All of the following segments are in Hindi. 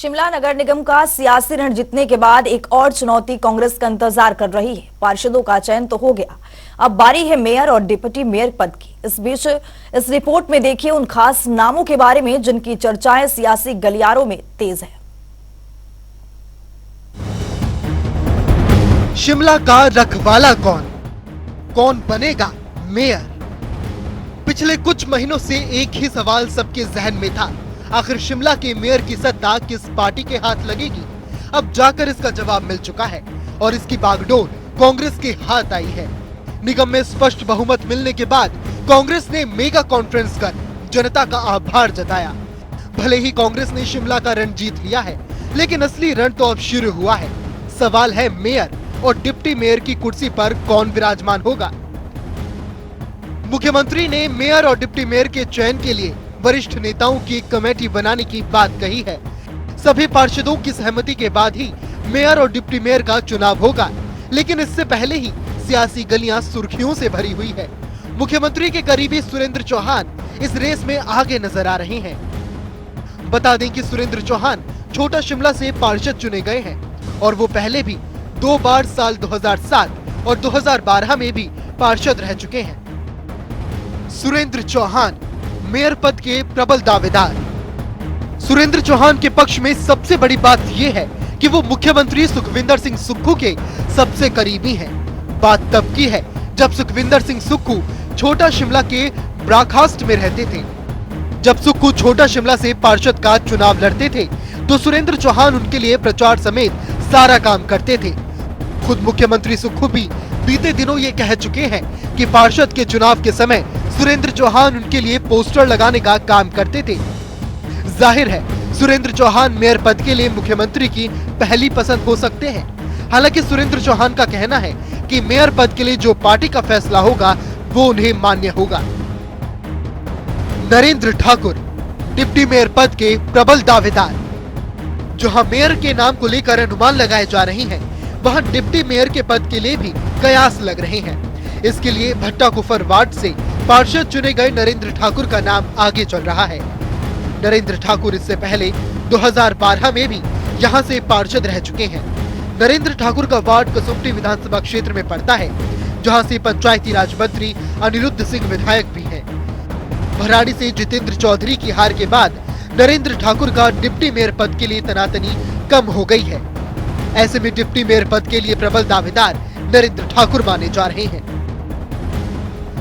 शिमला नगर निगम का सियासी रण जीतने के बाद एक और चुनौती कांग्रेस का इंतजार कर रही है। पार्षदों का चयन तो हो गया, अब बारी है मेयर और डिप्टी मेयर पद की। इस बीच इस रिपोर्ट में देखिए उन खास नामों के बारे में जिनकी चर्चाएं सियासी गलियारों में तेज है। शिमला का रखवाला कौन बनेगा मेयर? पिछले कुछ महीनों से एक ही सवाल सबके जहन में था, आखिर शिमला के मेयर की सत्ता किस पार्टी के हाथ लगेगी? अब जाकर इसका जवाब मिल चुका है और इसकी बागडोर कांग्रेस के हाथ आई है। निगम में स्पष्ट बहुमत मिलने के बाद कांग्रेस ने मेगा कॉन्फ्रेंस कर जनता का आभार जताया। भले ही कांग्रेस ने शिमला का रण जीत लिया है, लेकिन असली रण तो अब शुरू हुआ है। सवाल है मेयर और डिप्टी मेयर की कुर्सी पर कौन विराजमान होगा? मुख्यमंत्री ने मेयर और डिप्टी मेयर के चयन के लिए वरिष्ठ नेताओं की एक कमेटी बनाने की बात कही है। सभी पार्षदों की सहमति के बाद ही मेयर और डिप्टी मेयर का चुनाव होगा, लेकिन इससे पहले ही सियासी गलियां सुर्खियों से भरी हुई है। मुख्यमंत्री के करीबी सुरेंद्र चौहान इस रेस में आगे नजर आ रहे हैं। बता दें कि सुरेंद्र चौहान छोटा शिमला से पार्षद चुने गए हैं और वो पहले भी 2 बार साल 2007 और 2012 में भी पार्षद रह चुके हैं। सुरेंद्र चौहान मेयर पद के प्रबल दावेदार। सुरेंद्र चौहान के पक्ष में सबसे बड़ी बात यह है कि वो मुख्यमंत्री सुखविंदर सिंह सुक्खू के सबसे करीबी हैं। बात तब की है जब सुखविंदर सिंह सुक्खू छोटा शिमला के ब्राखास्ट में रहते थे। जब सुक्खू छोटा शिमला से पार्षद का चुनाव लड़ते थे तो सुरेंद्र चौहान उनके लिए प्रचार समेत सारा काम करते थे। खुद मुख्यमंत्री सुक्खू भी बीते दिनों ये कह चुके हैं कि पार्षद के चुनाव के समय सुरेंद्र चौहान उनके लिए पोस्टर लगाने का काम करते थे। जाहिर है सुरेंद्र चौहान मेयर पद के लिए मुख्यमंत्री की पहली पसंद हो सकते हैं। हालांकि सुरेंद्र चौहान का कहना है कि मेयर पद के लिए जो पार्टी का फैसला होगा वो उन्हें मान्य होगा। नरेंद्र ठाकुर डिप्टी मेयर पद के प्रबल दावेदार। जहां मेयर के नाम को लेकर अनुमान लगाए जा रहे हैं, वहां डिप्टी मेयर के पद के लिए भी कयास लग रहे हैं। इसके लिए भट्टा कुफर वार्ड से पार्षद चुने गए नरेंद्र ठाकुर का नाम आगे चल रहा है। नरेंद्र ठाकुर इससे पहले 2012 में भी यहां से पार्षद रह चुके हैं। नरेंद्र ठाकुर का वार्ड कसुम्पटी विधानसभा क्षेत्र में पड़ता है, जहां से पंचायती राज मंत्री अनिरुद्ध सिंह विधायक भी हैं। भराड़ी से जितेंद्र चौधरी की हार के बाद नरेंद्र ठाकुर का डिप्टी मेयर पद के लिए तनातनी कम हो गई है। ऐसे में डिप्टी मेयर पद के लिए प्रबल दावेदार नरेंद्र ठाकुर माने जा रहे हैं।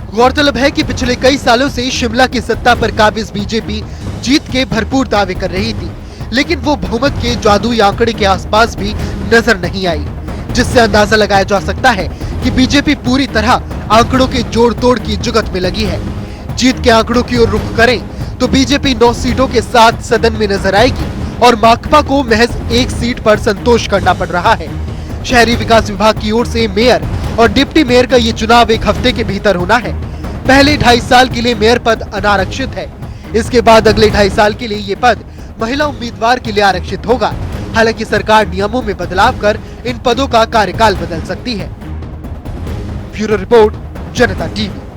गौरतलब है कि पिछले कई सालों से शिमला की सत्ता पर काबिज बीजेपी जीत के भरपूर दावे कर रही थी, लेकिन वो बहुमत के जादुई आंकड़े के आसपास भी नजर नहीं आई, जिससे अंदाजा लगाया जा सकता है कि बीजेपी पूरी तरह आंकड़ों के जोड़ तोड़ की जुगत में लगी है। जीत के आंकड़ों की ओर रुख करें तो बीजेपी 9 सीटों के साथ सदन में नजर आएगी और माकपा को महज 1 सीट पर संतोष करना पड़ रहा है। शहरी विकास विभाग की ओर से मेयर और डिप्टी मेयर का ये चुनाव 1 हफ्ते के भीतर होना है। पहले 2.5 साल के लिए मेयर पद अनारक्षित है। इसके बाद अगले 2.5 साल के लिए ये पद महिला उम्मीदवार के लिए आरक्षित होगा। हालांकि सरकार नियमों में बदलाव कर इन पदों का कार्यकाल बदल सकती है। ब्यूरो रिपोर्ट, जनता टीवी।